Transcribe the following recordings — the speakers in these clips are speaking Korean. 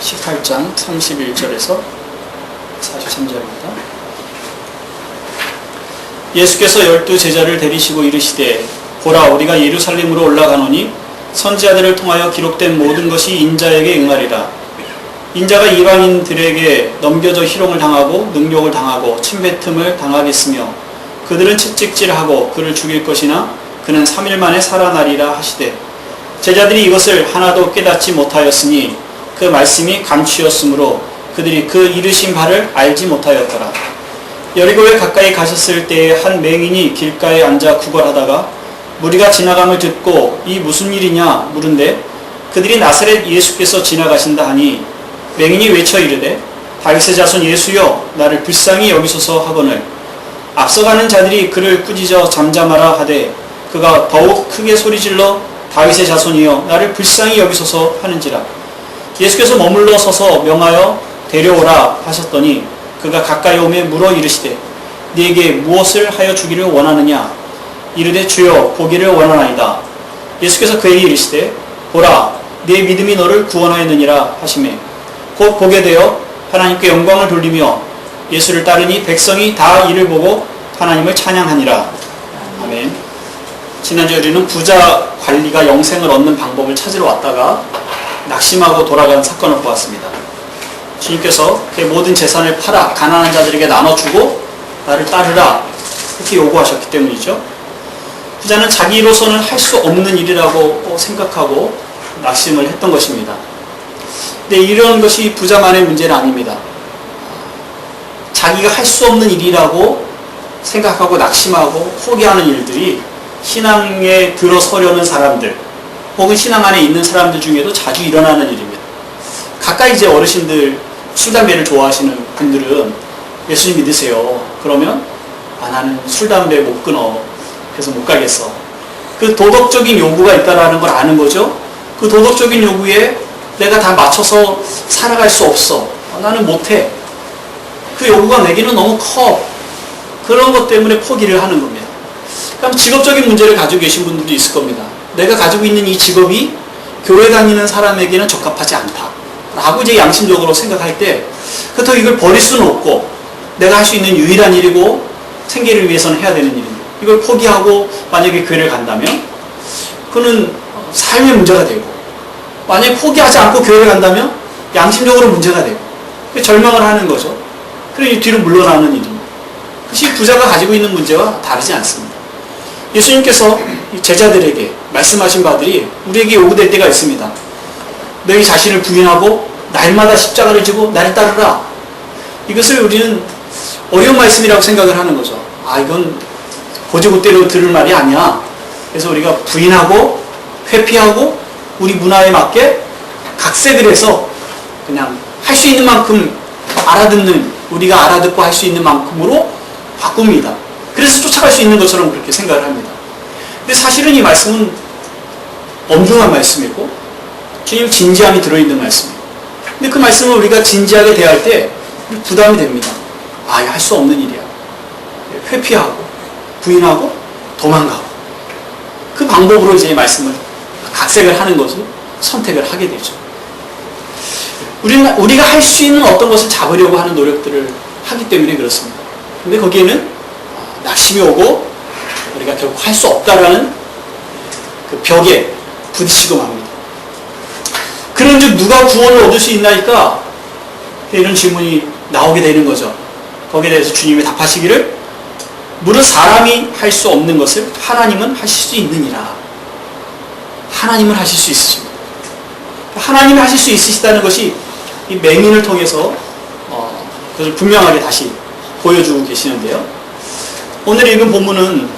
18장 31절에서 43절입니다. 예수께서 12 제자를 데리시고 이르시되 보라 우리가 예루살렘으로 올라가노니 선지자들을 통하여 기록된 모든 것이 인자에게 응하리라. 인자가 이방인들에게 넘겨져 희롱을 당하고 능욕을 당하고 침뱉음을 당하겠으며 그들은 채찍질하고 그를 죽일 것이나 그는 3일 만에 살아나리라 하시되 제자들이 이것을 하나도 깨닫지 못하였으니 그 말씀이 감추였으므로 그들이 그 이르신 바를 알지 못하였더라. 여리고에 가까이 가셨을 때에 한 맹인이 길가에 앉아 구걸하다가 무리가 지나감을 듣고 이 무슨 일이냐 물은데 그들이 나사렛 예수께서 지나가신다 하니 맹인이 외쳐 이르되 다윗의 자손 예수여 나를 불쌍히 여기소서 하거늘 앞서가는 자들이 그를 꾸짖어 잠잠하라 하되 그가 더욱 크게 소리질러 다윗의 자손이여 나를 불쌍히 여기소서 하는지라. 예수께서 머물러 서서 명하여 데려오라 하셨더니 그가 가까이 오매 물어 이르시되 네게 무엇을 하여 주기를 원하느냐 이르되 주여 보기를 원하나이다. 예수께서 그에게 이르시되 보라 네 믿음이 너를 구원하였느니라 하시매 곧 보게 되어 하나님께 영광을 돌리며 예수를 따르니 백성이 다 이를 보고 하나님을 찬양하니라. 아멘. 지난주에 우리는 부자 관리가 영생을 얻는 방법을 찾으러 왔다가 낙심하고 돌아가는 사건을 보았습니다. 주님께서 그의 모든 재산을 팔아 가난한 자들에게 나눠주고 나를 따르라 이렇게 요구하셨기 때문이죠. 부자는 자기로서는 할 수 없는 일이라고 생각하고 낙심을 했던 것입니다. 근데 이런 것이 부자만의 문제는 아닙니다. 자기가 할 수 없는 일이라고 생각하고 낙심하고 포기하는 일들이 신앙에 들어서려는 사람들 혹은 신앙 안에 있는 사람들 중에도 자주 일어나는 일입니다. 가까이 이제 어르신들 술, 담배를 좋아하시는 분들은 예수님 믿으세요. 그러면 나는 술, 담배 못 끊어. 그래서 못 가겠어. 그 도덕적인 요구가 있다는 걸 아는 거죠. 그 도덕적인 요구에 내가 다 맞춰서 살아갈 수 없어. 나는 못해. 그 요구가 내게는 너무 커. 그런 것 때문에 포기를 하는 겁니다. 그럼 직업적인 문제를 가지고 계신 분들도 있을 겁니다. 내가 가지고 있는 이 직업이 교회 다니는 사람에게는 적합하지 않다. 라고 이제 양심적으로 생각할 때, 그렇다고 이걸 버릴 수는 없고, 내가 할 수 있는 유일한 일이고, 생계를 위해서는 해야 되는 일입니다. 이걸 포기하고 만약에 교회를 간다면, 그는 삶의 문제가 되고, 만약에 포기하지 않고 교회를 간다면, 양심적으로 문제가 되고, 절망을 하는 거죠. 그러니 뒤로 물러나는 일입니다. 그것이 부자가 가지고 있는 문제와 다르지 않습니다. 예수님께서 제자들에게 말씀하신 바들이 우리에게 요구될 때가 있습니다. 너희 자신을 부인하고 날마다 십자가를 지고 나를 따르라. 이것을 우리는 어려운 말씀이라고 생각을 하는 거죠. 이건 고지고대로 들을 말이 아니야. 그래서 우리가 부인하고 회피하고 우리 문화에 맞게 각색을 해서 그냥 할 수 있는 만큼 알아듣는, 우리가 알아듣고 할 수 있는 만큼으로 바꿉니다. 그래서 쫓아갈 수 있는 것처럼 그렇게 생각을 합니다. 근데 사실은 이 말씀은 엄중한 말씀이고 주님 진지함이 들어있는 말씀이에요. 근데 그 말씀을 우리가 진지하게 대할 때 부담이 됩니다. 할 수 없는 일이야. 회피하고 부인하고 도망가고 그 방법으로 이제 말씀을 각색을 하는 것을 선택을 하게 되죠. 우리가 할 수 있는 어떤 것을 잡으려고 하는 노력들을 하기 때문에 그렇습니다. 근데 거기에는 낙심이 오고 우리가 결국 할 수 없다라는 그 벽에 부딪히고 맙니다. 그런즉 누가 구원을 얻을 수 있나니까 이런 질문이 나오게 되는 거죠. 거기에 대해서 주님이 답하시기를 무릇 사람이 할 수 없는 것을 하나님은 하실 수 있느니라. 하나님은 하실 수 있으십니다. 하나님이 하실 수 있으시다는 것이 이 맹인을 통해서 그것을 분명하게 다시 보여주고 계시는데요. 오늘 읽은 본문은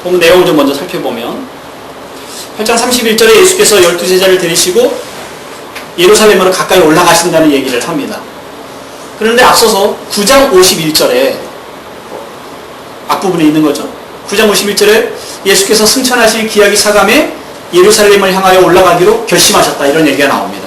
본문 내용을 좀 먼저 살펴보면 8장 31절에 예수께서 12 제자를 데리시고 예루살렘으로 가까이 올라가신다는 얘기를 합니다. 그런데 앞서서 9장 51절에 앞부분에 있는 거죠. 9장 51절에 예수께서 승천하실 기약이 차감해 예루살렘을 향하여 올라가기로 결심하셨다 이런 얘기가 나옵니다.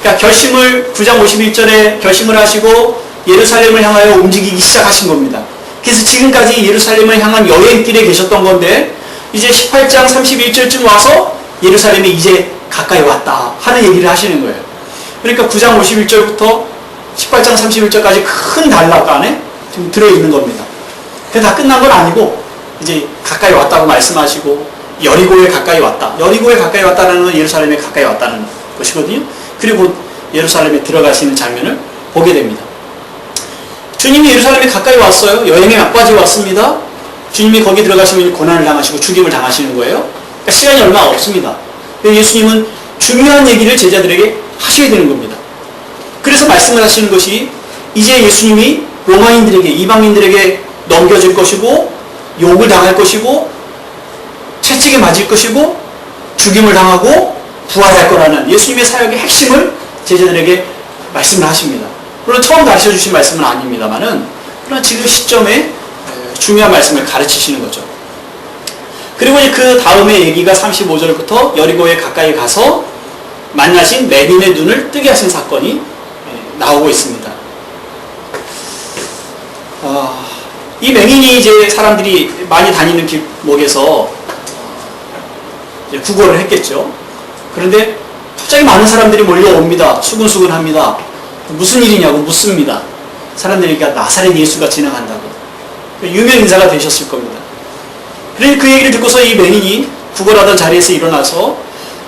그러니까 9장 51절에 결심을 하시고 예루살렘을 향하여 움직이기 시작하신 겁니다. 그래서 지금까지 예루살렘을 향한 여행길에 계셨던 건데 이제 18장 31절쯤 와서 예루살렘에 이제 가까이 왔다 하는 얘기를 하시는 거예요. 그러니까 9장 51절부터 18장 31절까지 큰 단락 안에 지금 들어있는 겁니다. 그게 다 끝난 건 아니고 이제 가까이 왔다고 말씀하시고 여리고에 가까이 왔다. 여리고에 가까이 왔다는 건 예루살렘에 가까이 왔다는 것이거든요. 그리고 예루살렘에 들어가시는 장면을 보게 됩니다. 주님이 예루살렘에 가까이 왔어요. 여행에 막바지 왔습니다. 주님이 거기 들어가시면 고난을 당하시고 죽임을 당하시는 거예요. 그러니까 시간이 얼마 없습니다. 예수님은 중요한 얘기를 제자들에게 하셔야 되는 겁니다. 그래서 말씀을 하시는 것이 이제 예수님이 로마인들에게, 이방인들에게 넘겨질 것이고 욕을 당할 것이고 채찍에 맞을 것이고 죽임을 당하고 부활할 거라는 예수님의 사역의 핵심을 제자들에게 말씀을 하십니다. 물론 처음 가르쳐 주신 말씀은 아닙니다만은 그러나 지금 시점에 중요한 말씀을 가르치시는 거죠. 그리고 이제 그 다음에 얘기가 35절부터 여리고에 가까이 가서 만나신 매민의 눈을 뜨게 하신 사건이 나오고 있습니다. 이 맹인이 이제 사람들이 많이 다니는 길목에서 이제 구걸을 했겠죠. 그런데 갑자기 많은 사람들이 몰려옵니다. 수근수근합니다. 무슨 일이냐고 묻습니다. 사람들이 그러니까 나사렛 예수가 지나간다고. 유명 인사가 되셨을 겁니다. 그래서 그 얘기를 듣고서 이 맹인이 구걸하던 자리에서 일어나서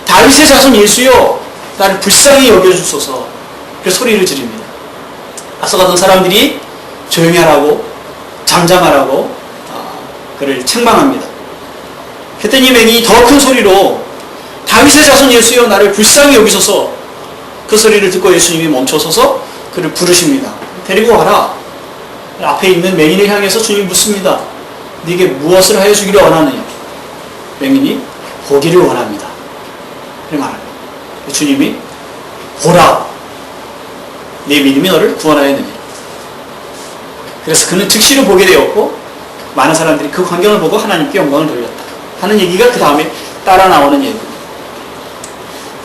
다윗의 자손 예수여 나를 불쌍히 여겨주소서 그 소리를 지릅니다. 앞서가던 사람들이 조용히 하라고 잠잠하라고 그를 책망합니다. 그랬더니 이 맹인이 더 큰 소리로 다윗의 자손 예수여 나를 불쌍히 여기소서 그 소리를 듣고 예수님이 멈춰서서 그를 부르십니다. 데리고 와라. 앞에 있는 맹인을 향해서 주님이 묻습니다. 네게 무엇을 하여 주기를 원하느냐? 맹인이 보기를 원합니다. 그렇게 말합니다. 주님이 보라. 네 믿음이 너를 구원하였느니라. 그래서 그는 즉시로 보게 되었고 많은 사람들이 그 광경을 보고 하나님께 영광을 돌렸다 하는 얘기가 그 다음에 따라 나오는 얘기입니다.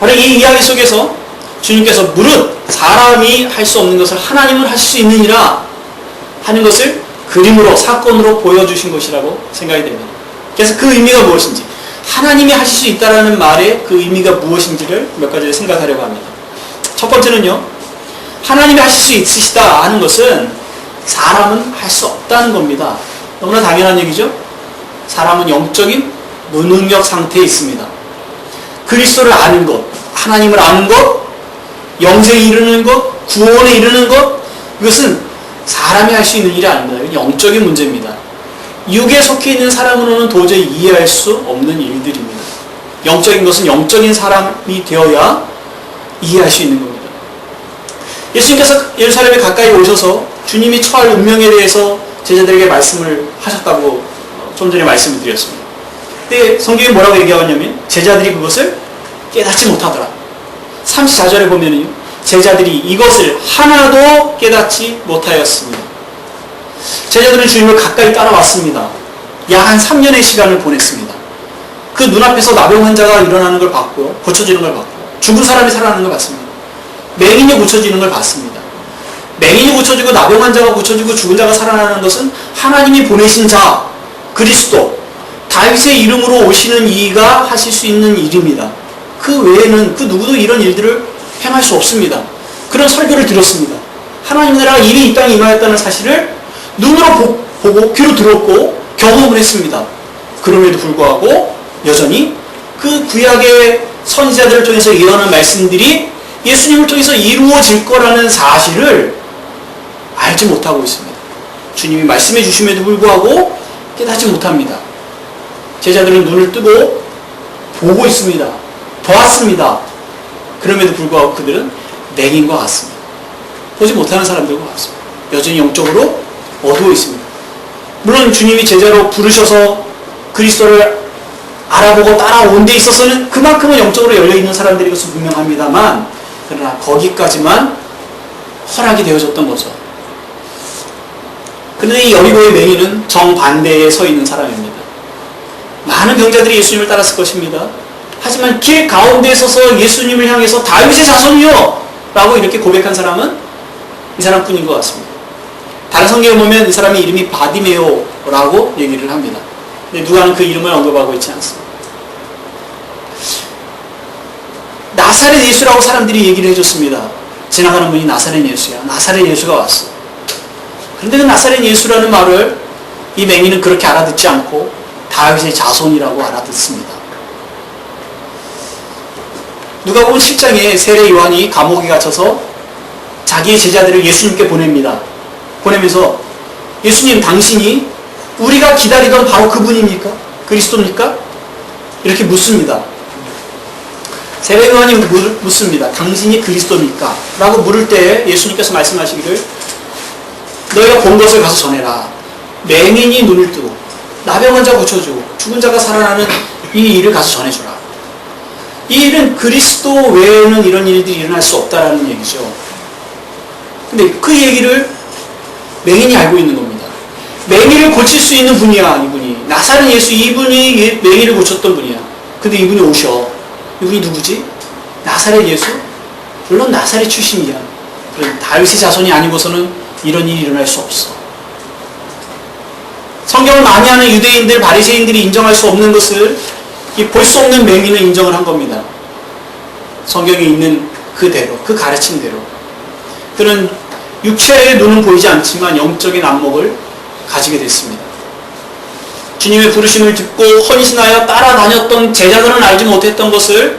바로 이 이야기 속에서 주님께서 무릇 사람이 할 수 없는 것을 하나님은 하실 수 있느니라 하는 것을 그림으로 사건으로 보여주신 것이라고 생각이 됩니다. 그래서 그 의미가 무엇인지 하나님이 하실 수 있다는 말의 그 의미가 무엇인지를 몇 가지를 생각하려고 합니다. 첫 번째는요. 하나님이 하실 수 있으시다 하는 것은 사람은 할 수 없다는 겁니다. 너무나 당연한 얘기죠. 사람은 영적인 무능력 상태에 있습니다. 그리스도를 아는 것, 하나님을 아는 것, 영생에 이르는 것, 구원에 이르는 것, 이것은 사람이 할 수 있는 일이 아닙니다. 이건 영적인 문제입니다. 육에 속해 있는 사람으로는 도저히 이해할 수 없는 일들입니다. 영적인 것은 영적인 사람이 되어야 이해할 수 있는 겁니다. 예수님께서 예루살렘에 가까이 오셔서 주님이 처할 운명에 대해서 제자들에게 말씀을 하셨다고 좀 전에 말씀을 드렸습니다. 근데 성경이 뭐라고 얘기하냐면 제자들이 그것을 깨닫지 못하더라. 34절에 보면은요. 제자들이 이것을 하나도 깨닫지 못하였습니다. 제자들은 주님을 가까이 따라왔습니다. 약 한 3년의 시간을 보냈습니다. 그 눈앞에서 나병 환자가 일어나는 걸 봤고요. 고쳐지는 걸 봤고 죽은 사람이 살아나는 걸 봤습니다. 맹인이 고쳐지는 걸 봤습니다. 맹인이 고쳐지고 나병 환자가 고쳐지고 죽은 자가 살아나는 것은 하나님이 보내신 자 그리스도 다윗의 이름으로 오시는 이가 하실 수 있는 일입니다. 그 외에는 그 누구도 이런 일들을 행할 수 없습니다. 그런 설교를 들었습니다. 하나님의 나라가 이미 이 땅에 임하였다는 사실을 눈으로 보고 귀로 들었고 경험을 했습니다. 그럼에도 불구하고 여전히 그 구약의 선지자들을 통해서 예언한 말씀들이 예수님을 통해서 이루어질 거라는 사실을 알지 못하고 있습니다. 주님이 말씀해 주심에도 불구하고 깨닫지 못합니다. 제자들은 눈을 뜨고 보고 있습니다. 보았습니다. 그럼에도 불구하고 그들은 맹인과 같습니다. 보지 못하는 사람들과 같습니다. 여전히 영적으로 어두워 있습니다. 물론 주님이 제자로 부르셔서 그리스도를 알아보고 따라온 데 있어서는 그만큼은 영적으로 열려있는 사람들이 것은 분명합니다만 그러나 거기까지만 허락이 되어졌던 거죠. 그런데 이 여리고의 맹인은 정반대에 서 있는 사람입니다. 많은 병자들이 예수님을 따랐을 것입니다. 하지만 길 가운데에 서서 예수님을 향해서 다윗의 자손이요! 라고 이렇게 고백한 사람은 이 사람뿐인 것 같습니다. 다른 성경에 보면 이 사람의 이름이 바디메오라고 얘기를 합니다. 근데 누가는 그 이름을 언급하고 있지 않습니다. 나사렛 예수라고 사람들이 얘기를 해줬습니다. 지나가는 분이 나사렛 예수야. 나사렛 예수가 왔어. 그런데 그 나사렛 예수라는 말을 이 맹인은 그렇게 알아듣지 않고 다윗의 자손이라고 알아듣습니다. 누가복음 7장에 세례 요한이 감옥에 갇혀서 자기의 제자들을 예수님께 보냅니다. 보내면서 예수님, 당신이 우리가 기다리던 바로 그분입니까? 그리스도입니까? 이렇게 묻습니다. 세례 요한이 묻습니다. 당신이 그리스도입니까? 라고 물을 때 예수님께서 말씀하시기를 너희가 본 것을 가서 전해라. 맹인이 눈을 뜨고 나병 환자 고쳐주고 죽은 자가 살아나는 이 일을 가서 전해주라. 이 일은 그리스도 외에는 이런 일들이 일어날 수 없다라는 얘기죠. 근데 그 얘기를 맹인이 알고 있는 겁니다. 맹인을 고칠 수 있는 분이야, 이분이. 나사렛 예수, 이분이 맹인을 고쳤던 분이야. 근데 이분이 오셔. 이분이 누구지? 나사렛 예수? 물론 나사렛 출신이야. 그럼 다윗의 자손이 아니고서는 이런 일이 일어날 수 없어. 성경을 많이 하는 유대인들, 바리새인들이 인정할 수 없는 것을 볼 수 없는 맹인을 인정을 한 겁니다. 성경에 있는 그대로, 그 가르침대로. 그는 육체의 눈은 보이지 않지만 영적인 안목을 가지게 됐습니다. 주님의 부르심을 듣고 헌신하여 따라다녔던 제자들은 알지 못했던 것을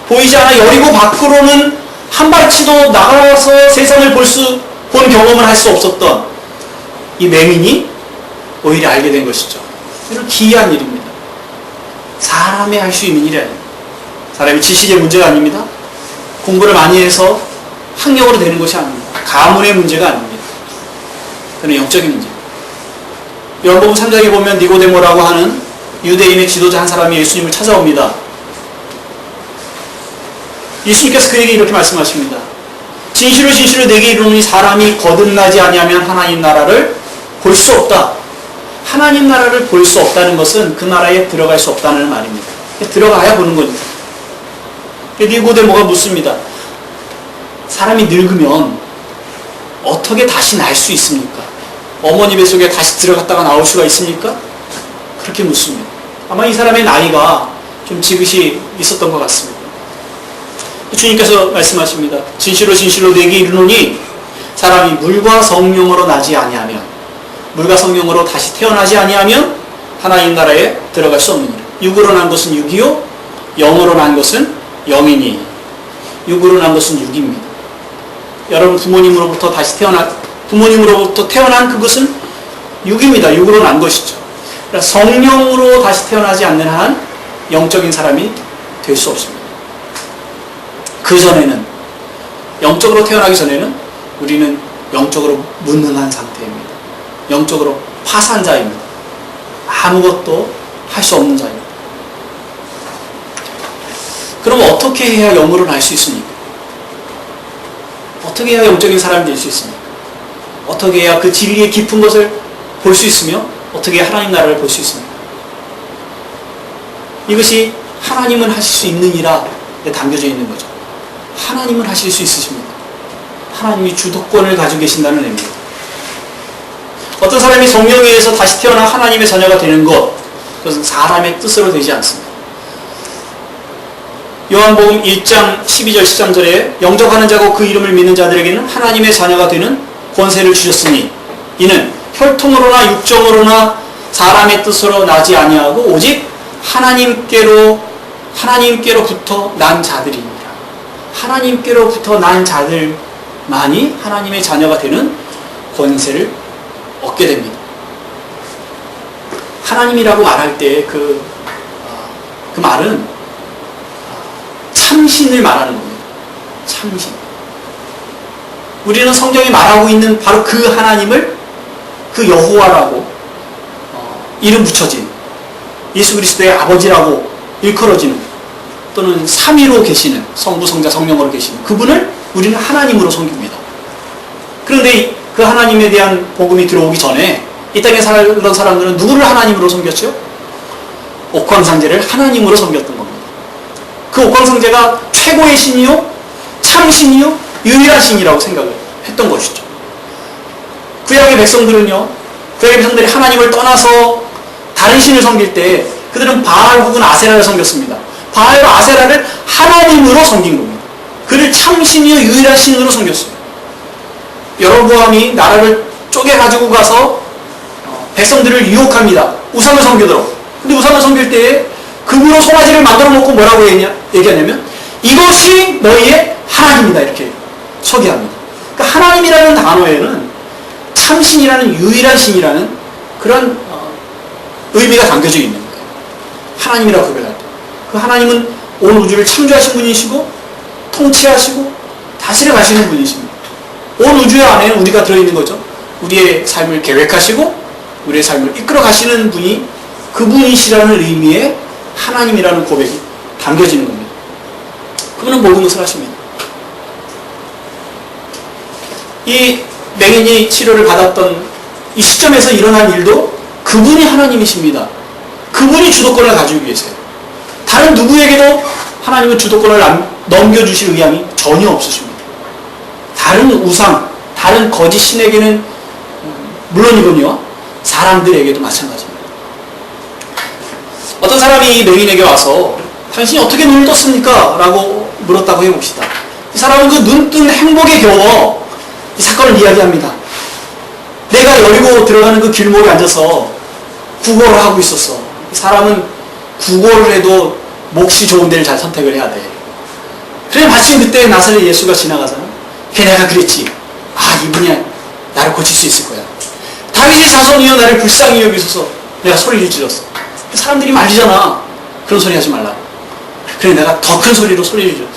보이지 않아 여리고 밖으로는 한 발치도 나가서 세상을 본 경험을 할 수 없었던 이 맹인이 오히려 알게 된 것이죠. 이런 기이한 일입니다. 사람이 할 수 있는 일이 아닙니다. 사람이 지식의 문제가 아닙니다. 공부를 많이 해서 학력으로 되는 것이 아닙니다. 가문의 문제가 아닙니다. 그는 영적인 문제입니다. 요한복음 3장에 보면 니고데모라고 하는 유대인의 지도자 한 사람이 예수님을 찾아옵니다. 예수님께서 그에게 이렇게 말씀하십니다. 진실로 진실로 내게 이르노니 사람이 거듭나지 아니하면 하나님 나라를 볼 수 없다. 하나님 나라를 볼 수 없다는 것은 그 나라에 들어갈 수 없다는 말입니다. 들어가야 보는 거니까. 니고데모가 묻습니다. 사람이 늙으면 어떻게 다시 날 수 있습니까? 어머니 뱃속에 다시 들어갔다가 나올 수가 있습니까? 그렇게 묻습니다. 아마 이 사람의 나이가 좀 지긋이 있었던 것 같습니다. 주님께서 말씀하십니다. 진실로 진실로 내게 이르노니 사람이 물과 성령으로 나지 아니하면, 물과 성령으로 다시 태어나지 아니하면 하나님 나라에 들어갈 수 없느니라. 육으로 난 것은 육이요 영으로 난 것은 영이니. 육으로 난 것은 육입니다. 여러분 부모님으로부터 태어난 그것은 육입니다. 육으로 난 것이죠. 그러니까 성령으로 다시 태어나지 않는 한 영적인 사람이 될 수 없습니다. 그 전에는, 영적으로 태어나기 전에는 우리는 영적으로 무능한 상태입니다. 영적으로 파산자입니다. 아무것도 할 수 없는 자입니다. 그럼 어떻게 해야 영으로 날 수 있습니까? 어떻게 해야 영적인 사람이 될 수 있습니까? 어떻게 해야 그 진리의 깊은 것을 볼 수 있으며 어떻게 해야 하나님 나라를 볼 수 있습니까? 이것이 하나님은 하실 수 있는 이라 담겨져 있는 거죠. 하나님은 하실 수 있으십니다. 하나님이 주도권을 가지고 계신다는 의미입니다. 어떤 사람이 성령에 의해서 다시 태어나 하나님의 자녀가 되는 것, 그것은 사람의 뜻으로 되지 않습니다. 요한복음 1장 12절 13절에 영접하는 자고 그 이름을 믿는 자들에게는 하나님의 자녀가 되는 권세를 주셨으니 이는 혈통으로나 육정으로나 사람의 뜻으로 나지 아니하고 오직 하나님께로부터 난 자들이니라. 하나님께로부터 난 자들만이 하나님의 자녀가 되는 권세를 얻게 됩니다. 하나님이라고 말할 때 그 말은 참신을 말하는 겁니다. 참신. 우리는 성경이 말하고 있는 바로 그 하나님을 그 여호와라고 이름 붙여진 예수 그리스도의 아버지라고 일컬어지는, 또는 삼위로 계시는, 성부, 성자, 성령으로 계시는 그분을 우리는 하나님으로 섬깁니다. 그런데 그 하나님에 대한 복음이 들어오기 전에 이 땅에 살던 사람들은 누구를 하나님으로 섬겼죠? 옥황상제를 하나님으로 섬겼던 겁니다. 그 옥황상제가 최고의 신이요, 참신이요, 유일한 신이라고 생각을 했던 것이죠. 구약의 백성들은요, 구약의 백성들이 하나님을 떠나서 다른 신을 섬길 때 그들은 바알 혹은 아세라를 섬겼습니다. 바알과 아세라를 하나님으로 섬긴 겁니다. 그를 참신이요 유일한 신으로 섬겼어요. 여로보암이 나라를 쪼개가지고 가서 백성들을 유혹합니다. 우상을 섬기도록. 근데 우상을 섬길 때에 금으로 송아지를 만들어 놓고 뭐라고 얘기하냐면 이것이 너희의 하나님이다 이렇게 소개합니다. 그러니까 하나님이라는 단어에는 참신이라는 유일한 신이라는 그런 의미가 담겨져 있는 거예요. 하나님이라고 고백할 때. 그 하나님은 온 우주를 창조하신 분이시고 통치하시고 다스려 가시는 분이십니다. 온 우주 안에 우리가 들어있는 거죠. 우리의 삶을 계획하시고 우리의 삶을 이끌어 가시는 분이 그분이시라는 의미의 하나님이라는 고백이 담겨지는 겁니다. 그분은 모든 것을 하십니다. 이 맹인이 치료를 받았던 이 시점에서 일어난 일도 그분이 하나님이십니다. 그분이 주도권을 가지고 계세요. 다른 누구에게도 하나님은 주도권을 넘겨주실 의향이 전혀 없으십니다. 다른 우상, 다른 거짓 신에게는 물론이군요. 사람들에게도 마찬가지입니다. 어떤 사람이 이 맹인에게 와서 당신이 어떻게 눈을 떴습니까? 라고 물었다고 해봅시다. 이 사람은 그 눈뜬 행복에 겨워 이 사건을 이야기합니다. 내가 여리고 들어가는 그 길목에 앉아서 구걸을 하고 있었어. 이 사람은 구걸을 해도 몫이 좋은 데를 잘 선택을 해야 돼. 그래 마침 그때 나사렛 예수가 지나가잖아. 그래 내가 그랬지. 아 이분이 나를 고칠 수 있을 거야. 다윗의 자손이여 나를 불쌍히 여기소서. 내가 소리를 질렀어. 사람들이 말리잖아. 그런 소리 하지 말라. 그래 내가 더 큰 소리로 소리를 질렀어.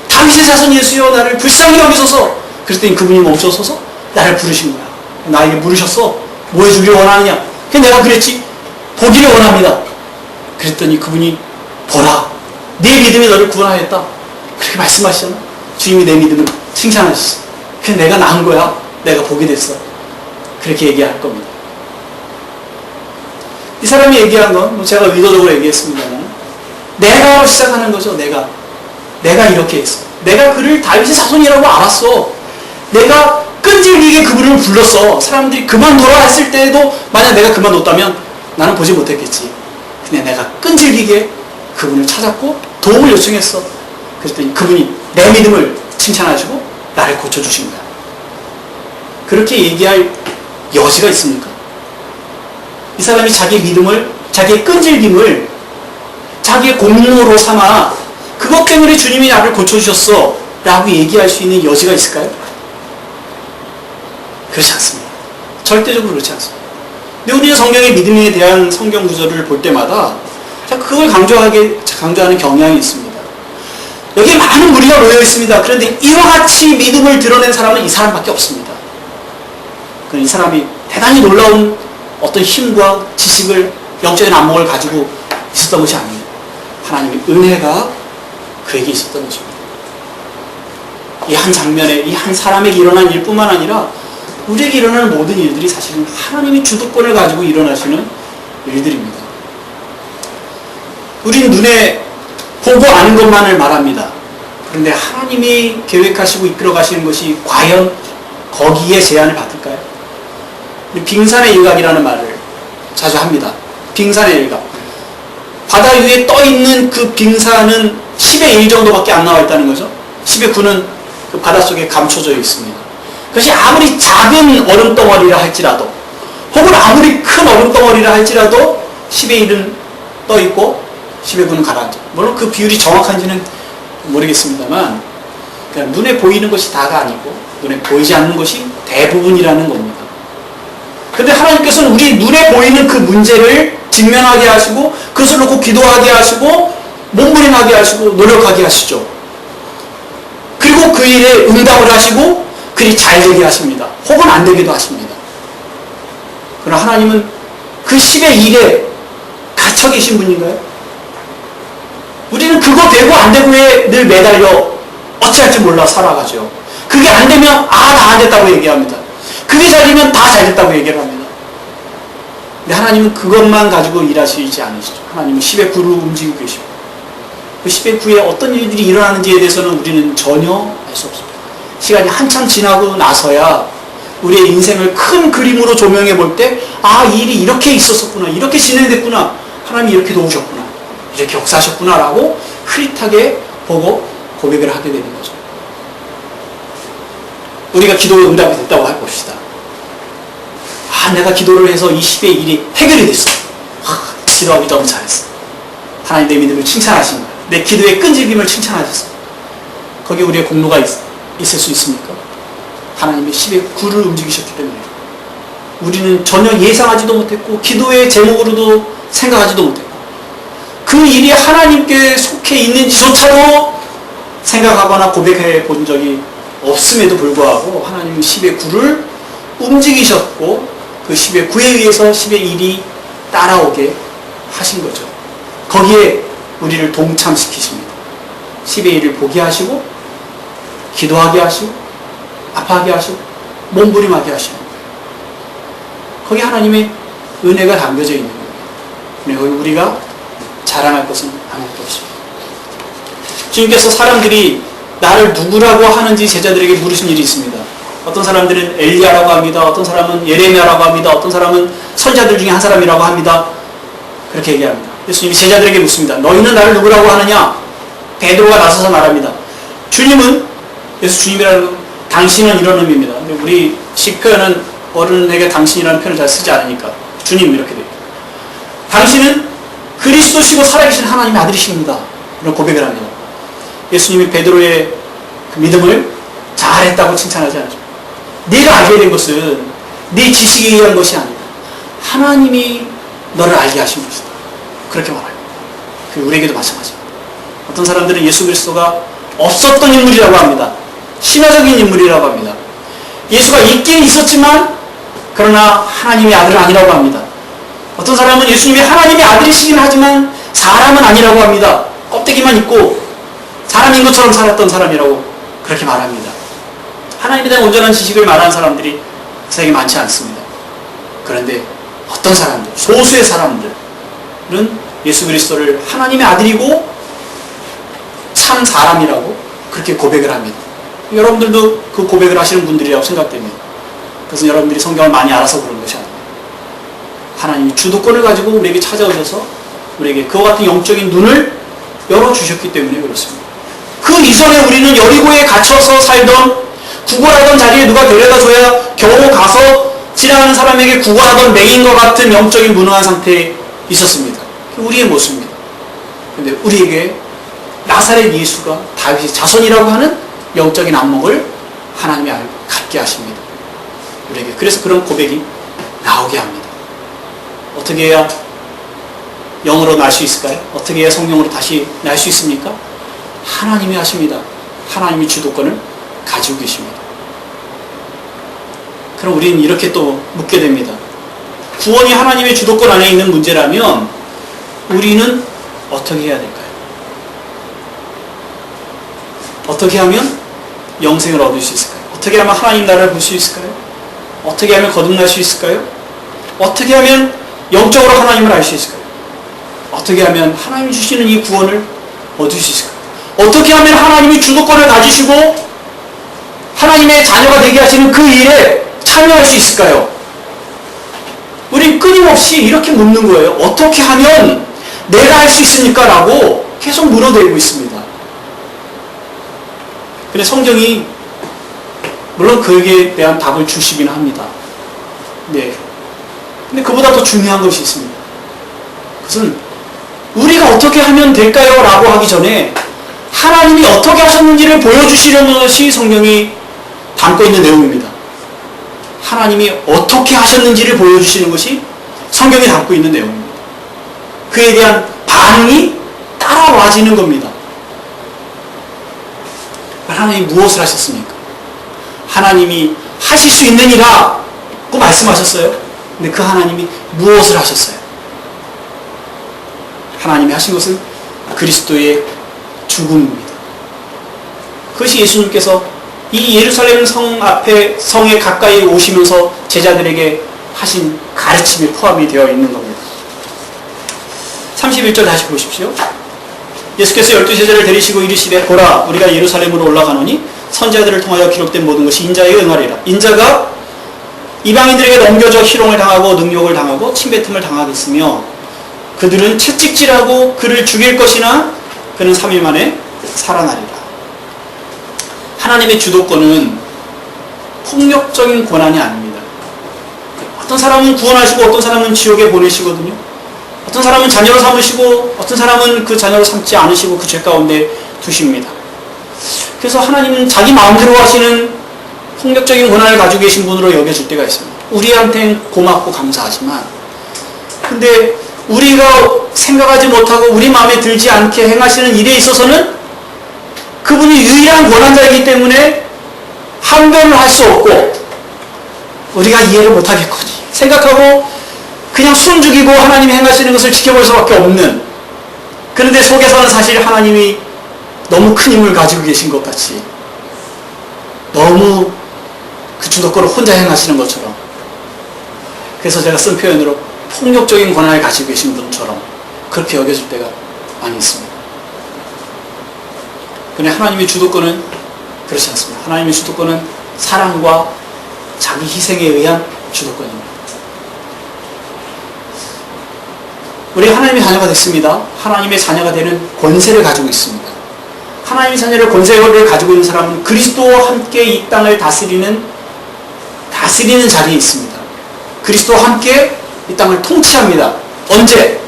다윗의 자손 예수여 나를 불쌍히 여기소서. 그랬더니 그분이 멈춰서서 나를 부르신 거야. 나에게 물으셨어. 뭐 해주기를 원하느냐. 그래 내가 그랬지. 보기를 원합니다. 그랬더니 그분이 보라. 네 믿음이 너를 구원하였다. 그렇게 말씀하시잖아. 주님이 내 믿음을 칭찬하셨어. 그래 내가 나은 거야. 내가 보게 됐어. 그렇게 얘기할 겁니다. 이 사람이 얘기한 건 제가 의도적으로 얘기했습니다만 내가 시작하는 거죠. 내가 이렇게 했어. 내가 그를 다윗의 자손이라고 알았어. 내가 끈질기게 그분을 불렀어. 사람들이 그만둬라 했을 때에도 만약 내가 그만뒀다면 나는 보지 못했겠지. 근데 내가 끈질기게 그분을 찾았고 도움을 요청했어. 그랬더니 그분이 내 믿음을 칭찬하시고 나를 고쳐주신 거야. 그렇게 얘기할 여지가 있습니까? 이 사람이 자기 믿음을, 자기의 끈질김을 자기의 공로로 삼아 그것 때문에 주님이 나를 고쳐주셨어 라고 얘기할 수 있는 여지가 있을까요? 그렇지 않습니다. 절대적으로 그렇지 않습니다. 근데 우리는 성경의 믿음에 대한 성경 구절을 볼 때마다 그걸 강조하는 경향이 있습니다. 여기에 많은 무리가 놓여 있습니다. 그런데 이와 같이 믿음을 드러낸 사람은 이 사람밖에 없습니다. 이 사람이 대단히 놀라운 어떤 힘과 지식을, 영적인 안목을 가지고 있었던 것이 아닙니다. 하나님의 은혜가 그에게 있었던 것입니다. 이 한 장면에, 이 한 사람에게 일어난 일뿐만 아니라 우리에게 일어나는 모든 일들이 사실은 하나님이 주도권을 가지고 일어나시는 일들입니다. 우리는 눈에 보고 아는 것만을 말합니다. 그런데 하나님이 계획하시고 이끌어 가시는 것이 과연 거기에 제한을 받을까요? 빙산의 일각이라는 말을 자주 합니다. 빙산의 일각. 바다 위에 떠있는 그 빙산은 10의 1 정도밖에 안 나와 있다는 거죠. 10의 9는 그 바닷속에 감춰져 있습니다. 그것이 아무리 작은 얼음덩어리라 할지라도 혹은 아무리 큰 얼음덩어리라 할지라도 10의 1은 떠있고 10의 9는 가라앉아. 물론 그 비율이 정확한지는 모르겠습니다만 그러니까 눈에 보이는 것이 다가 아니고 눈에 보이지 않는 것이 대부분이라는 겁니다. 그런데 하나님께서는 우리 눈에 보이는 그 문제를 직면하게 하시고 그것을 놓고 기도하게 하시고 몸부림하게 하시고 노력하게 하시죠. 그리고 그 일에 응답을 하시고 그리 잘 되게 하십니다. 혹은 안 되기도 하십니다. 그러나 하나님은 그 10의 1에 갇혀 계신 분인가요? 우리는 그거 되고 안 되고에 늘 매달려 어찌할지 몰라 살아가죠. 그게 안 되면 다 안 됐다고 얘기합니다. 그게 잘 되면 다 잘 됐다고 얘기를 합니다. 근데 하나님은 그것만 가지고 일하시지 않으시죠. 하나님은 10의 9로 움직이고 계시고 그 10의 9에 어떤 일들이 일어나는지에 대해서는 우리는 전혀 알 수 없습니다. 시간이 한참 지나고 나서야 우리의 인생을 큰 그림으로 조명해 볼 때 이 일이 이렇게 있었었구나, 이렇게 진행됐구나, 하나님이 이렇게 도우셨구나, 이렇게 역사하셨구나 라고 흐릿하게 보고 고백을 하게 되는 거죠. 우리가 기도에 응답이 됐다고 해봅시다. 내가 기도를 해서 이 10의 일이 해결이 됐어. 기도하기 너무 잘했어. 하나님 내 믿음을 칭찬하신 거야. 내 기도의 끈질김을 칭찬하셨어. 거기에 우리의 공로가 있을 수 있습니까? 하나님의 10의 굴을 움직이셨기 때문에 우리는 전혀 예상하지도 못했고 기도의 제목으로도 생각하지도 못했고 그 일이 하나님께 속해 있는지조차도 생각하거나 고백해 본 적이 없음에도 불구하고 하나님은 10의 굴을 움직이셨고 그 10의 구에 의해서 10의 일이 따라오게 하신 거죠. 거기에 우리를 동참시키십니다. 10의 일을 보게 하시고 기도하게 하시고 아파하게 하시고 몸부림하게 하시는 거예요. 거기 하나님의 은혜가 담겨져 있는 거예요. 거기 우리가 자랑할 것은 아무것도 없습니다. 주님께서 사람들이 나를 누구라고 하는지 제자들에게 물으신 일이 있습니다. 어떤 사람들은 엘리야라고 합니다. 어떤 사람은 예레미야라고 합니다. 어떤 사람은 선지자들 중에 한 사람이라고 합니다. 그렇게 얘기합니다. 예수님이 제자들에게 묻습니다. 너희는 나를 누구라고 하느냐? 베드로가 나서서 말합니다. 주님은, 예수 주님이라는 당신은 이런 의미입니다. 근데 우리 식표현은 어른에게 당신이라는 표현을 잘 쓰지 않으니까 주님 이렇게 돼요. 당신은 그리스도시고 살아계신 하나님의 아들이십니다. 이런 고백을 합니다. 예수님이 베드로의 그 믿음을 잘했다고 칭찬하지 않죠. 네가 알게 된 것은 네 지식에 의한 것이 아니다. 하나님이 너를 알게 하신 것이다. 그렇게 말해요. 우리에게도 마찬가지입니다. 어떤 사람들은 예수 그리스도가 없었던 인물이라고 합니다. 신화적인 인물이라고 합니다. 예수가 있긴 있었지만 그러나 하나님의 아들은 아니라고 합니다. 어떤 사람은 예수님이 하나님의 아들이시긴 하지만 사람은 아니라고 합니다. 껍데기만 있고 사람인 것처럼 살았던 사람이라고 그렇게 말합니다. 하나님에 대한 온전한 지식을 말하는 사람들이 세상에 많지 않습니다. 그런데 어떤 사람들, 소수의 사람들은 예수 그리스도를 하나님의 아들이고 참 사람이라고 그렇게 고백을 합니다. 여러분들도 그 고백을 하시는 분들이라고 생각됩니다. 그래서 여러분들이 성경을 많이 알아서 그런 것이 아닙니다. 하나님이 주도권을 가지고 우리에게 찾아오셔서 우리에게 그와 같은 영적인 눈을 열어주셨기 때문에 그렇습니다. 그 이전에 우리는 여리고에 갇혀서 살던 구걸하던 자리에 누가 데려다줘야 겨우 가서 지나가는 사람에게 구걸하던 맹인과 같은 영적인 무능한 상태에 있었습니다. 우리의 모습입니다. 그런데 우리에게 나사렛 예수가 다윗의 자손이라고 하는 영적인 안목을 하나님이 갖게 하십니다. 우리에게. 그래서 그런 고백이 나오게 합니다. 어떻게 해야 영으로 날 수 있을까요? 어떻게 해야 성령으로 다시 날 수 있습니까? 하나님이 하십니다. 하나님이 주도권을 가지고 계십니다. 그럼 우리는 이렇게 또 묻게 됩니다. 구원이 하나님의 주도권 안에 있는 문제라면 우리는 어떻게 해야 될까요? 어떻게 하면 영생을 얻을 수 있을까요? 어떻게 하면 하나님 나라를 볼 수 있을까요? 어떻게 하면 거듭날 수 있을까요? 어떻게 하면 영적으로 하나님을 알 수 있을까요? 어떻게 하면 하나님이 주시는 이 구원을 얻을 수 있을까요? 어떻게 하면 하나님이 주도권을 가지시고 하나님의 자녀가 되게 하시는 그 일에 참여할 수 있을까요? 우린 끊임없이 이렇게 묻는 거예요. 어떻게 하면 내가 할 수 있습니까? 라고 계속 물어대고 있습니다. 근데 성경이 물론 그에게 대한 답을 주시긴 합니다. 네. 근데 그보다 더 중요한 것이 있습니다. 그것은 우리가 어떻게 하면 될까요? 라고 하기 전에 하나님이 어떻게 하셨는지를 보여주시려는 것이 성경이 담고 있는 내용입니다. 하나님이 어떻게 하셨는지를 보여주시는 것이 성경이 담고 있는 내용입니다. 그에 대한 반응이 따라와지는 겁니다. 하나님이 무엇을 하셨습니까? 하나님이 하실 수 있느니라 고 말씀하셨어요. 근데 그 하나님이 무엇을 하셨어요? 하나님이 하신 것은 그리스도의 죽음입니다. 그것이 예수님께서 이 예루살렘 성 앞에 성에 가까이 오시면서 제자들에게 하신 가르침에 포함이 되어 있는 겁니다. 31절 다시 보십시오. 예수께서 12제자를 데리시고 이르시되 보라 우리가 예루살렘으로 올라가노니 선지자들을 통하여 기록된 모든 것이 인자에게 응하리라. 인자가 이방인들에게 넘겨져 희롱을 당하고 능욕을 당하고 침뱉음을 당하겠으며 그들은 채찍질하고 그를 죽일 것이나 그는 3일 만에 살아나리라. 하나님의 주도권은 폭력적인 고난이 아닙니다. 어떤 사람은 구원하시고 어떤 사람은 지옥에 보내시거든요. 어떤 사람은 자녀로 삼으시고 어떤 사람은 그 자녀로 삼지 않으시고 그 죄 가운데 두십니다. 그래서 하나님은 자기 마음대로 하시는 폭력적인 고난을 가지고 계신 분으로 여겨질 때가 있습니다. 우리한테는 고맙고 감사하지만 근데 우리가 생각하지 못하고 우리 마음에 들지 않게 행하시는 일에 있어서는 그분이 유일한 권한자이기 때문에 항변을 할 수 없고 우리가 이해를 못하겠거니 생각하고 그냥 숨죽이고 하나님이 행하시는 것을 지켜볼 수밖에 없는, 그런데 속에서는 사실 하나님이 너무 큰 힘을 가지고 계신 것 같이 너무 그 주도권을 혼자 행하시는 것처럼, 그래서 제가 쓴 표현으로 폭력적인 권한을 가지고 계신 분처럼 그렇게 여겨질 때가 많이 있습니다. 그런데 하나님의 주도권은 그렇지 않습니다. 하나님의 주도권은 사랑과 자기 희생에 의한 주도권입니다. 우리 하나님의 자녀가 됐습니다. 하나님의 자녀가 되는 권세를 가지고 있습니다. 하나님의 자녀를 권세를 가지고 있는 사람은 그리스도와 함께 이 땅을 다스리는 자리에 있습니다. 그리스도와 함께 이 땅을 통치합니다. 언제?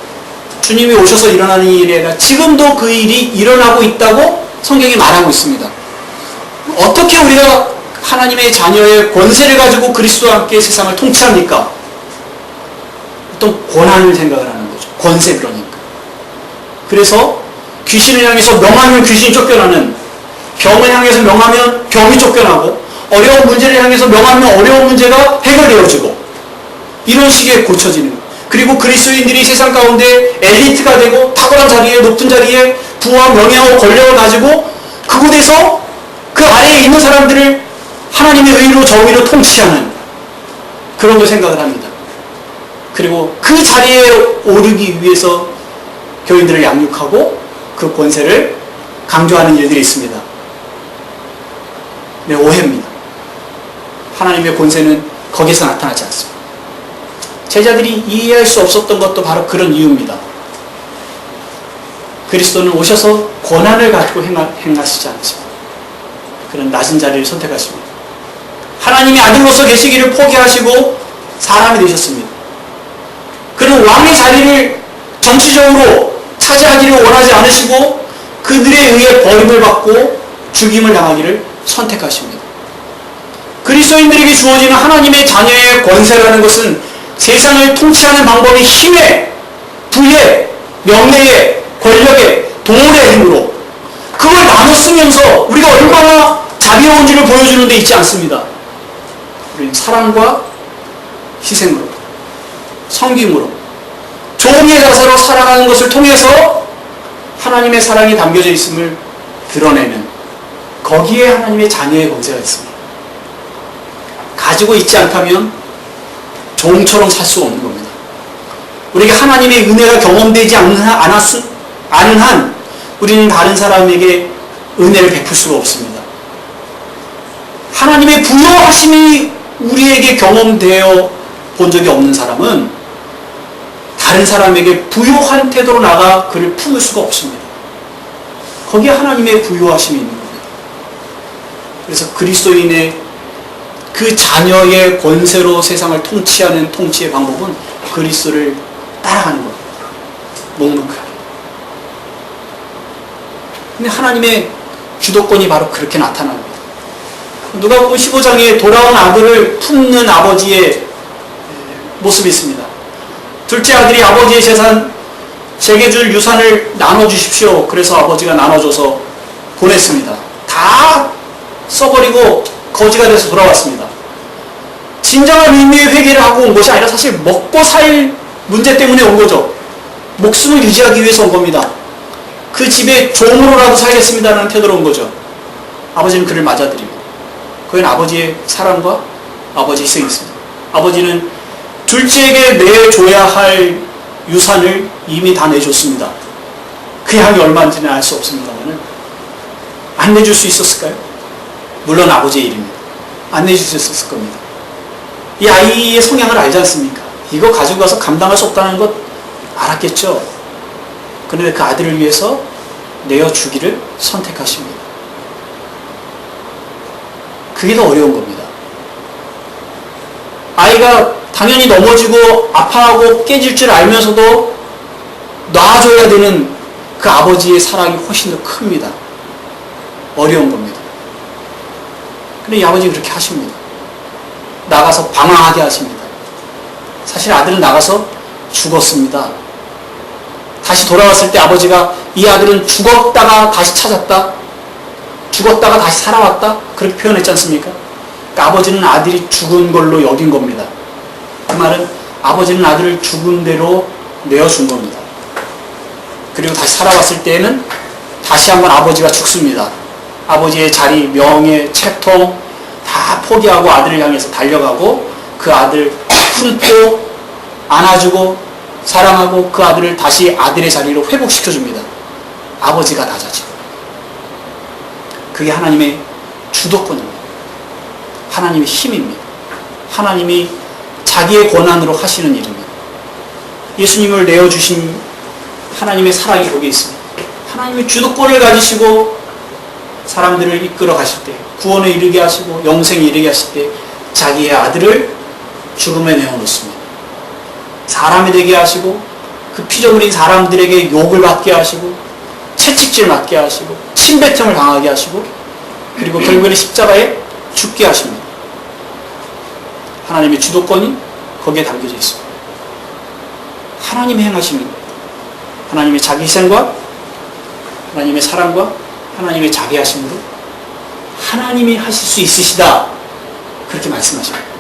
주님이 오셔서 일어나는 일이 아니라 지금도 그 일이 일어나고 있다고 성경이 말하고 있습니다. 어떻게 우리가 하나님의 자녀의 권세를 가지고 그리스도와 함께 세상을 통치합니까? 어떤 권한을 생각을 하는 거죠. 권세, 그러니까. 그래서 귀신을 향해서 명하면 귀신이 쫓겨나는, 병을 향해서 명하면 병이 쫓겨나고, 어려운 문제를 향해서 명하면 어려운 문제가 해결되어지고, 이런 식의 고쳐지는 것. 그리고 그리스도인들이 세상 가운데 엘리트가 되고 탁월한 자리에, 높은 자리에 부와 명예와 권력을 가지고 그곳에서 그 아래에 있는 사람들을 하나님의 의로 정의로 통치하는 그런 걸 생각을 합니다. 그리고 그 자리에 오르기 위해서 교인들을 양육하고 그 권세를 강조하는 일들이 있습니다. 네, 오해입니다. 하나님의 권세는 거기서 나타나지 않습니다. 제자들이 이해할 수 없었던 것도 바로 그런 이유입니다. 그리스도는 오셔서 권한을 가지고 행하시지 않습니다. 그런 낮은 자리를 선택하십니다. 하나님의 아들로서 계시기를 포기하시고 사람이 되셨습니다. 그런 왕의 자리를 정치적으로 차지하기를 원하지 않으시고 그들에 의해 버림을 받고 죽임을 당하기를 선택하십니다. 그리스도인들에게 주어지는 하나님의 자녀의 권세라는 것은 세상을 통치하는 방법이 힘에, 부에, 명예에, 권력에, 동물의 힘으로 그걸 나눠 쓰면서 우리가 얼마나 자비로운지를 보여주는 데 있지 않습니다. 우리는 사랑과 희생으로, 섬김으로, 종의 자세로 살아가는 것을 통해서 하나님의 사랑이 담겨져 있음을 드러내는, 거기에 하나님의 자녀의 권세가 있습니다. 가지고 있지 않다면 종처럼 살 수 없는 겁니다. 우리가 하나님의 은혜가 경험되지 않은 한 우리는 다른 사람에게 은혜를 베풀 수가 없습니다. 하나님의 부여하심이 우리에게 경험되어 본 적이 없는 사람은 다른 사람에게 부요한 태도로 나가 그를 품을 수가 없습니다. 거기에 하나님의 부요하심이 있는 겁니다. 그래서 그리스도인의 그 자녀의 권세로 세상을 통치하는 통치의 방법은 그리스도를 따라가는 겁니다. 묵묵하게. 근데 하나님의 주도권이 바로 그렇게 나타납니다. 누가복음 15장에 돌아온 아들을 품는 아버지의 모습이 있습니다. 둘째 아들이 아버지의 재산, 제게 줄 유산을 나눠주십시오. 그래서 아버지가 나눠줘서 보냈습니다. 다 써버리고 거지가 돼서 돌아왔습니다. 진정한 의미의 회개를 하고 온 것이 아니라 사실 먹고 살 문제 때문에 온 거죠. 목숨을 유지하기 위해서 온 겁니다. 그 집에 종으로라도 살겠습니다라는 태도로 온 거죠. 아버지는 그를 맞아들이고, 그건 아버지의 사랑과 아버지의 희생이 있습니다. 아버지는 둘째에게 내줘야 할 유산을 이미 다 내줬습니다. 그 양이 얼마인지는 알 수 없습니다만 안 내줄 수 있었을까요? 물론 아버지의 일입니다. 안 내줄 수 있었을 겁니다. 이 아이의 성향을 알지 않습니까? 이거 가지고 가서 감당할 수 없다는 것 알았겠죠? 그런데 그 아들을 위해서 내어주기를 선택하십니다. 그게 더 어려운 겁니다. 아이가 당연히 넘어지고 아파하고 깨질 줄 알면서도 놔줘야 되는 그 아버지의 사랑이 훨씬 더 큽니다. 어려운 겁니다. 근데 이 아버지는 그렇게 하십니다. 나가서 방황하게 하십니다. 사실 아들은 나가서 죽었습니다. 다시 돌아왔을 때 아버지가 이 아들은 죽었다가 다시 찾았다, 죽었다가 다시 살아왔다, 그렇게 표현했지 않습니까? 그러니까 아버지는 아들이 죽은 걸로 여긴 겁니다. 그 말은 아버지는 아들을 죽은 대로 내어준 겁니다. 그리고 다시 살아왔을 때에는 다시 한번 아버지가 죽습니다. 아버지의 자리, 명예, 채통 다 포기하고 아들을 향해서 달려가고 그 아들 품고 안아주고 사랑하고 그 아들을 다시 아들의 자리로 회복시켜줍니다. 아버지가 낮아지고. 그게 하나님의 주도권입니다. 하나님의 힘입니다. 하나님이 자기의 권한으로 하시는 일입니다. 예수님을 내어주신 하나님의 사랑이 거기에 있습니다. 하나님의 주도권을 가지시고 사람들을 이끌어 가실 때, 구원에 이르게 하시고 영생에 이르게 하실 때 자기의 아들을 죽음에 내어놓습니다. 사람이 되게 하시고 그 피조물인 사람들에게 욕을 받게 하시고 채찍질 맞게 하시고 침뱉음을 당하게 하시고 그리고 결국에는 십자가에 죽게 하십니다. 하나님의 주도권이 거기에 담겨져 있습니다. 하나님이 행하시는 것, 하나님의 자기 희생과 하나님의 사랑과 하나님의 자비하심으로 하나님이 하실 수 있으시다, 그렇게 말씀하십니다.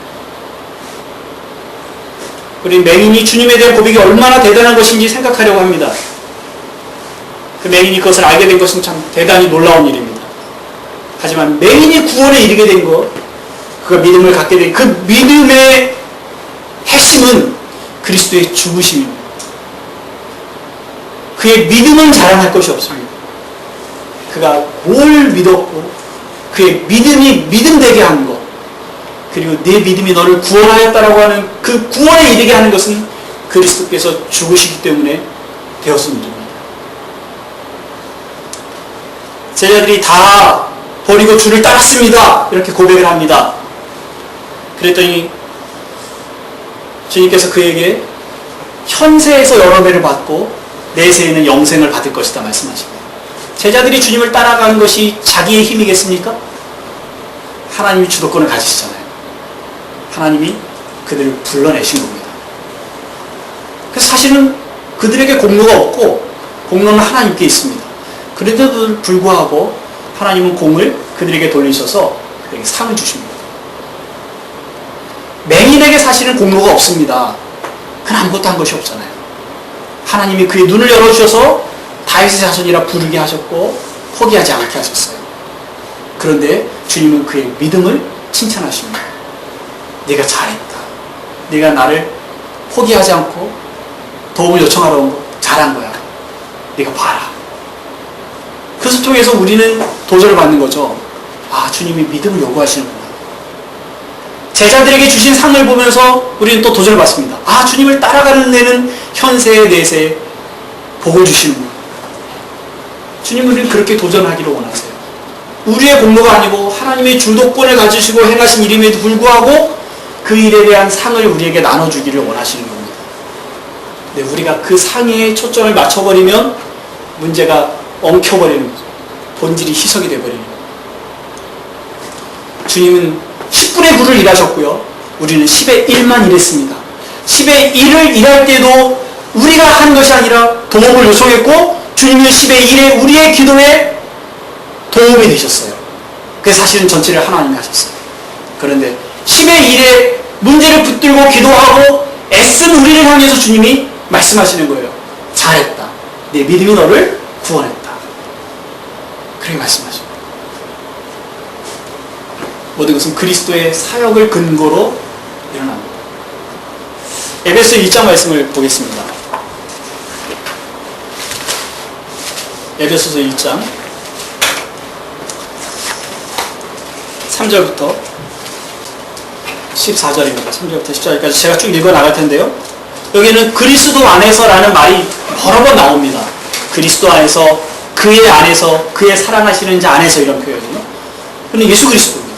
우리 맹인이 주님에 대한 고백이 얼마나 대단한 것인지 생각하려고 합니다. 그 맹인이 그것을 알게 된 것은 참 대단히 놀라운 일입니다. 하지만 맹인이 구원에 이르게 된 것, 그가 믿음을 갖게 된 그 믿음의 핵심은 그리스도의 죽으심입니다. 그의 믿음은 자랑할 것이 없습니다. 그가 뭘 믿었고 그의 믿음이 믿음되게 하는 것, 그리고 내 믿음이 너를 구원하였다라고 하는 그 구원에 이르게 하는 것은 그리스도께서 죽으시기 때문에 되었습니다. 제자들이 다 버리고 주를 따랐습니다, 이렇게 고백을 합니다. 그랬더니 주님께서 그에게 현세에서 여러 배를 받고 내세에는 영생을 받을 것이다 말씀하십니다. 제자들이 주님을 따라가는 것이 자기의 힘이겠습니까? 하나님이 주도권을 가지시잖아요. 하나님이 그들을 불러내신 겁니다. 그래서 사실은 그들에게 공로가 없고 공로는 하나님께 있습니다. 그런데도 불구하고 하나님은 공을 그들에게 돌리셔서 그에게 상을 주십니다. 맹인에게 사실은 공로가 없습니다. 그는 아무것도 한 것이 없잖아요. 하나님이 그의 눈을 열어주셔서 다윗의 자손이라 부르게 하셨고 포기하지 않게 하셨어요. 그런데 주님은 그의 믿음을 칭찬하십니다. 네가 잘했다. 네가 나를 포기하지 않고 도움을 요청하러 온 거 잘한 거야. 네가 봐라. 그것을 통해서 우리는 도전을 받는 거죠. 아, 주님이 믿음을 요구하시는구나. 제자들에게 주신 상을 보면서 우리는 또 도전을 받습니다. 아, 주님을 따라가는 데는 현세에 내세에 복을 주시는구나. 주님은 우리는 그렇게 도전하기를 원하세요. 우리의 공로가 아니고 하나님의 주도권을 가지시고 행하신 일임에도 불구하고 그 일에 대한 상을 우리에게 나눠주기를 원하시는 겁니다. 근데 우리가 그 상에 초점을 맞춰버리면 문제가 엉켜버리는 거죠. 본질이 희석이 되어버리는 거죠. 주님은 10분의 9를 일하셨고요. 우리는 10의 1만 일했습니다. 10의 1을 일할 때도 우리가 한 것이 아니라 도움을 요청했고 주님은 10의 1에 우리의 기도에 도움이 되셨어요. 그래서 사실은 전체를 하나님이 하셨어요. 그런데 10의 1에 문제를 붙들고 기도하고 애쓴 우리를 향해서 주님이 말씀하시는 거예요. 잘했다. 내 믿음이 너를 구원했다. 그렇게 말씀하십니다. 모든 것은 그리스도의 사역을 근거로 일어납니다. 에베소 1장 말씀을 보겠습니다. 에베소서 1장 3절부터 14절입니다. 3절부터 14절까지 제가 쭉 읽어 나갈 텐데요. 여기는 그리스도 안에서라는 말이 여러 번 나옵니다. 그리스도 안에서, 그의 안에서, 그의 사랑하시는 자 안에서, 이런 표현이요. 그는 예수 그리스도입니다.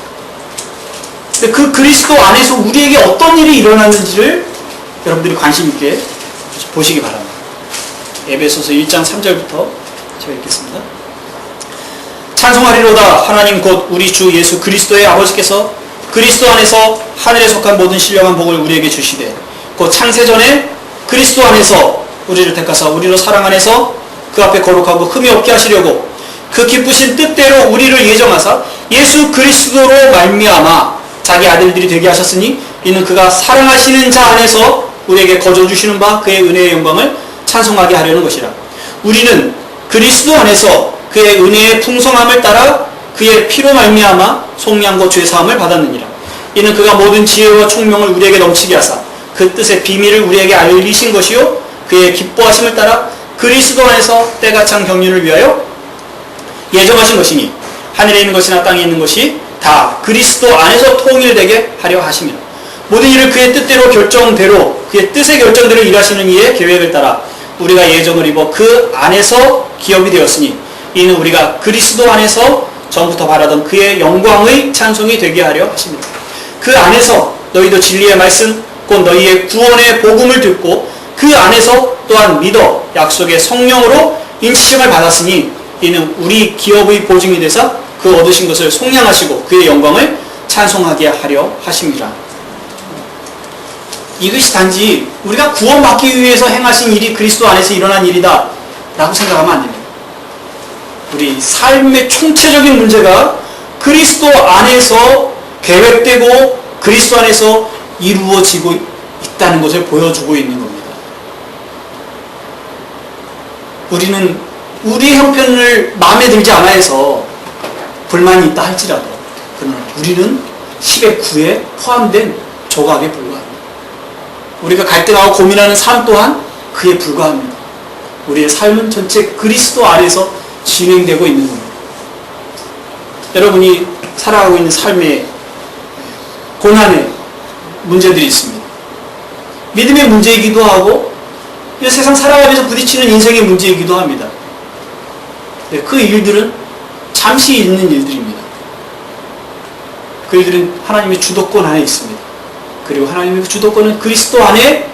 근데 그 그리스도 안에서 우리에게 어떤 일이 일어나는지를 여러분들이 관심 있게 보시기 바랍니다. 에베소서 1장 3절부터 제가 읽겠습니다. 찬송하리로다. 하나님 곧 우리 주 예수 그리스도의 아버지께서 그리스도 안에서 하늘에 속한 모든 신령한 복을 우리에게 주시되 곧 창세전에 그리스도 안에서 우리를 택하사 우리로 사랑 안에서 그 앞에 거룩하고 흠이 없게 하시려고 그 기쁘신 뜻대로 우리를 예정하사 예수 그리스도로 말미암아 자기 아들들이 되게 하셨으니 이는 그가 사랑하시는 자 안에서 우리에게 거저 주시는 바 그의 은혜의 영광을 찬송하게 하려는 것이라. 우리는 그리스도 안에서 그의 은혜의 풍성함을 따라 그의 피로 말미암아 속량과 죄 사함을 받았느니라. 이는 그가 모든 지혜와 총명을 우리에게 넘치게 하사 그 뜻의 비밀을 우리에게 알리신 것이요 그의 기뻐하심을 따라 그리스도 안에서 때가 찬 경륜을 위하여 예정하신 것이니 하늘에 있는 것이나 땅에 있는 것이 다 그리스도 안에서 통일되게 하려 하심이라. 모든 일을 그의 뜻대로 결정대로 그의 뜻의 결정대로 일하시는 이의 계획을 따라 우리가 예정을 입어 그 안에서 기업이 되었으니 이는 우리가 그리스도 안에서 전부터 바라던 그의 영광의 찬송이 되게 하려 하십니다. 그 안에서 너희도 진리의 말씀 곧 너희의 구원의 복음을 듣고 그 안에서 또한 믿어 약속의 성령으로 인치심을 받았으니 이는 우리 기업의 보증이 되사 그 얻으신 것을 속량하시고 그의 영광을 찬송하게 하려 하심이라. 이것이 단지 우리가 구원받기 위해서 행하신 일이 그리스도 안에서 일어난 일이다 라고 생각하면 안 됩니다. 우리 삶의 총체적인 문제가 그리스도 안에서 계획되고 그리스도 안에서 이루어지고 있다는 것을 보여주고 있는 겁니다. 우리는 우리 형편을 마음에 들지 않아 해서 불만이 있다 할지라도 그러나 우리는 10의 9에 포함된 조각에 불과합니다. 우리가 갈등하고 고민하는 삶 또한 그에 불과합니다. 우리의 삶은 전체 그리스도 안에서 진행되고 있는 겁니다. 여러분이 살아가고 있는 삶의 고난의 문제들이 있습니다. 믿음의 문제이기도 하고 이 세상 살아가면서 부딪히는 인생의 문제이기도 합니다. 그 일들은 잠시 있는 일들입니다. 그 일들은 하나님의 주도권 안에 있습니다. 그리고 하나님의 주도권은 그리스도 안에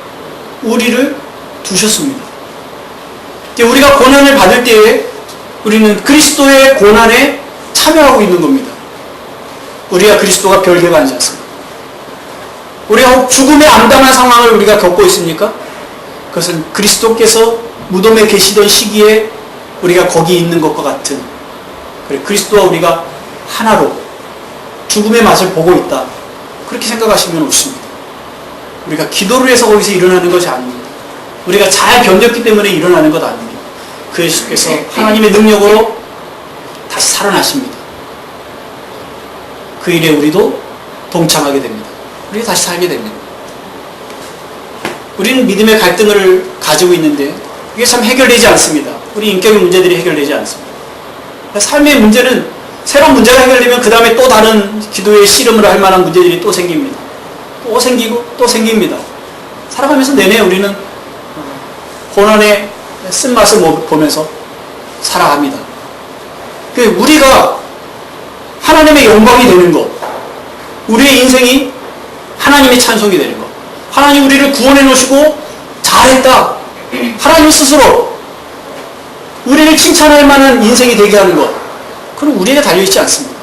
우리를 두셨습니다. 우리가 고난을 받을 때에 우리는 그리스도의 고난에 참여하고 있는 겁니다. 우리가 그리스도가 별개가 아니지 않습니까? 우리가 죽음의 암담한 상황을 우리가 겪고 있습니까? 그것은 그리스도께서 무덤에 계시던 시기에 우리가 거기 있는 것과 같은 그리스도와 우리가 하나로 죽음의 맛을 보고 있다. 그렇게 생각하시면 옳습니다. 우리가 기도를 해서 거기서 일어나는 것이 아닙니다. 우리가 잘 견뎠기 때문에 일어나는 것 아닙니다. 그 예수께서 하나님의 능력으로 다시 살아나십니다. 그 일에 우리도 동참하게 됩니다. 우리가 다시 살게 됩니다. 우리는 믿음의 갈등을 가지고 있는데 이게 참 해결되지 않습니다. 우리 인격의 문제들이 해결되지 않습니다. 삶의 문제는 새로운 문제가 해결되면 그 다음에 또 다른 기도의 씨름을 할 만한 문제들이 또 생깁니다. 또 생기고 또 생깁니다. 살아가면서 내내 우리는 고난의 쓴맛을 보면서 살아갑니다. 우리가 하나님의 영광이 되는 것, 우리의 인생이 하나님의 찬송이 되는 것, 하나님 우리를 구원해 놓으시고 잘했다, 하나님 스스로 우리를 칭찬할 만한 인생이 되게 하는 것, 그건 우리에게 달려있지 않습니다.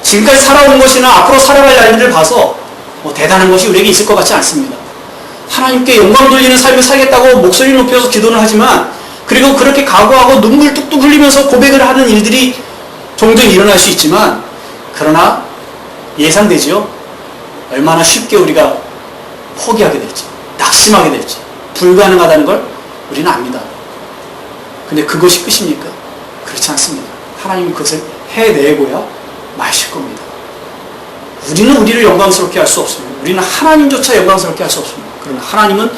지금까지 살아온 것이나 앞으로 살아갈 날들을 봐서 대단한 것이 우리에게 있을 것 같지 않습니다. 하나님께 영광 돌리는 삶을 살겠다고 목소리 높여서 기도는 하지만 그리고 그렇게 각오하고 눈물 뚝뚝 흘리면서 고백을 하는 일들이 종종 일어날 수 있지만 그러나 예상되지요. 얼마나 쉽게 우리가 포기하게 될지 낙심하게 될지 불가능하다는 걸 우리는 압니다. 근데 그것이 끝입니까? 그렇지 않습니다. 하나님은 그것을 해내고야 마실 겁니다. 우리는 우리를 영광스럽게 할 수 없습니다. 우리는 하나님조차 영광스럽게 할 수 없습니다. 그러나 하나님은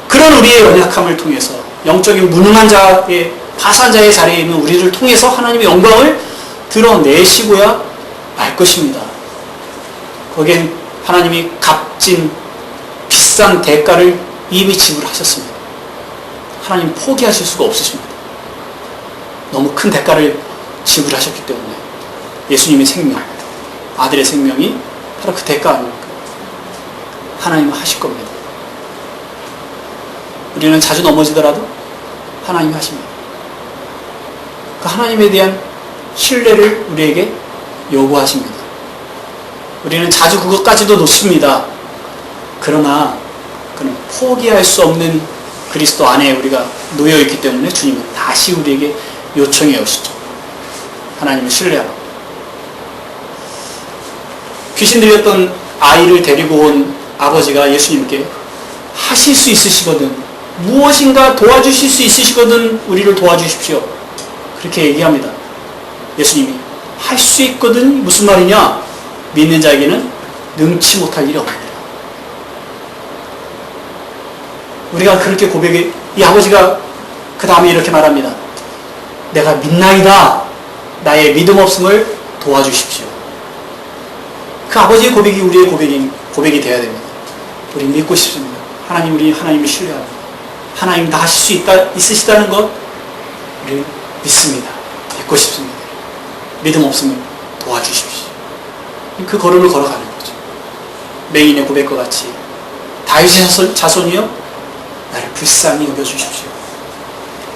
그런 우리의 연약함을 통해서 영적인 무능한 자의 파산 자의 자리에 있는 우리를 통해서 하나님의 영광을 드러내시고야 말 것입니다. 거기엔 하나님이 값진 비싼 대가를 이미 지불하셨습니다. 하나님 포기하실 수가 없으십니다. 너무 큰 대가를 지불하셨기 때문에 예수님의 생명, 아들의 생명이 바로 그 대가 아닙니까? 하나님은 하실 겁니다. 우리는 자주 넘어지더라도 하나님이 하십니다. 그 하나님에 대한 신뢰를 우리에게 요구하십니다. 우리는 자주 그것까지도 놓칩니다. 그러나 그는 포기할 수 없는 그리스도 안에 우리가 놓여있기 때문에 주님은 다시 우리에게 요청해 오시죠. 하나님을 신뢰하라. 귀신 들렸던 아이를 데리고 온 아버지가 예수님께 하실 수 있으시거든, 무엇인가 도와주실 수 있으시거든 우리를 도와주십시오. 그렇게 얘기합니다. 예수님이 할 수 있거든 무슨 말이냐? 믿는 자에게는 능치 못할 일이 없느니라. 우리가 그렇게 고백해, 이 아버지가 그 다음에 이렇게 말합니다. 내가 믿나이다. 나의 믿음 없음을 도와주십시오. 그 아버지의 고백이 우리의 고백이 되어야 됩니다. 우리 믿고 싶습니다. 하나님, 우리 하나님을 신뢰합니다. 하나님 다 하실 수 있으시다는 것 우리 믿습니다. 믿고 싶습니다. 믿음 없음을 도와주십시오. 그 걸음을 걸어가는 거죠. 맹인의 고백과 같이 다윗의 자손이여 나를 불쌍히 여겨주십시오.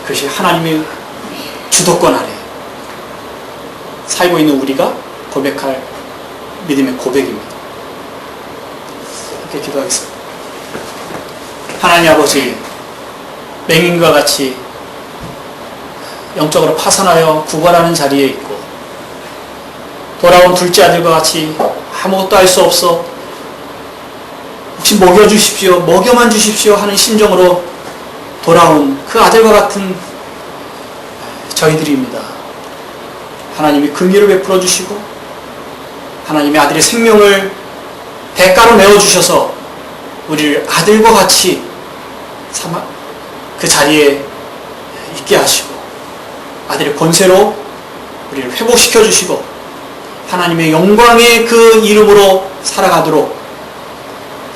그것이 하나님의 주도권 아래 살고 있는 우리가 고백할 믿음의 고백입니다. 이렇게 기도하겠습니다. 하나님 아버지, 맹인과 같이 영적으로 파산하여 구걸하는 자리에 있고 돌아온 둘째 아들과 같이 아무것도 할 수 없어 혹시 먹여주십시오, 먹여만 주십시오 하는 심정으로 돌아온 그 아들과 같은 저희들입니다. 하나님이 긍휼을 베풀어 주시고 하나님의 아들의 생명을 대가로 내어주셔서 우리를 아들과 같이 그 자리에 있게 하시고 아들의 권세로 우리를 회복시켜 주시고 하나님의 영광의 그 이름으로 살아가도록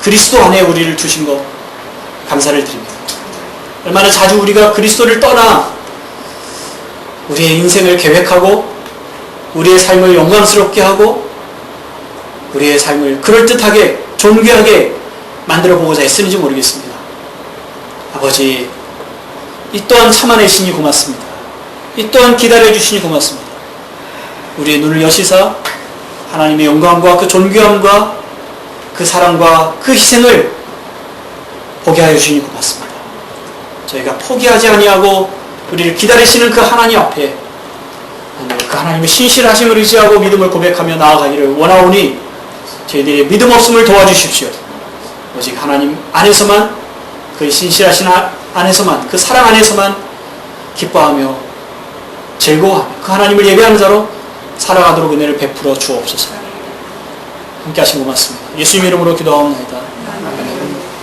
그리스도 안에 우리를 두신 것 감사를 드립니다. 얼마나 자주 우리가 그리스도를 떠나 우리의 인생을 계획하고 우리의 삶을 영광스럽게 하고 우리의 삶을 그럴듯하게 존귀하게 만들어 보고자 했는지 모르겠습니다. 아버지, 이 또한 참아내시니 고맙습니다. 이 또한 기다려주시니 고맙습니다. 우리의 눈을 여시사 하나님의 영광과 그 존귀함과 그 사랑과 그 희생을 보게 하여 주시니 고맙습니다. 저희가 포기하지 아니하고 우리를 기다리시는 그 하나님 앞에 그 하나님의 신실하심을 의지하고 믿음을 고백하며 나아가기를 원하오니 저희들의 믿음 없음을 도와주십시오. 오직 하나님 안에서만, 그 신실하신 안에서만, 그 사랑 안에서만 기뻐하며 즐거워하며 그 하나님을 예배하는 자로 살아가도록 은혜를 베풀어 주옵소서. 함께 하신 고맙습니다. 예수님 이름으로 기도하옵나이다.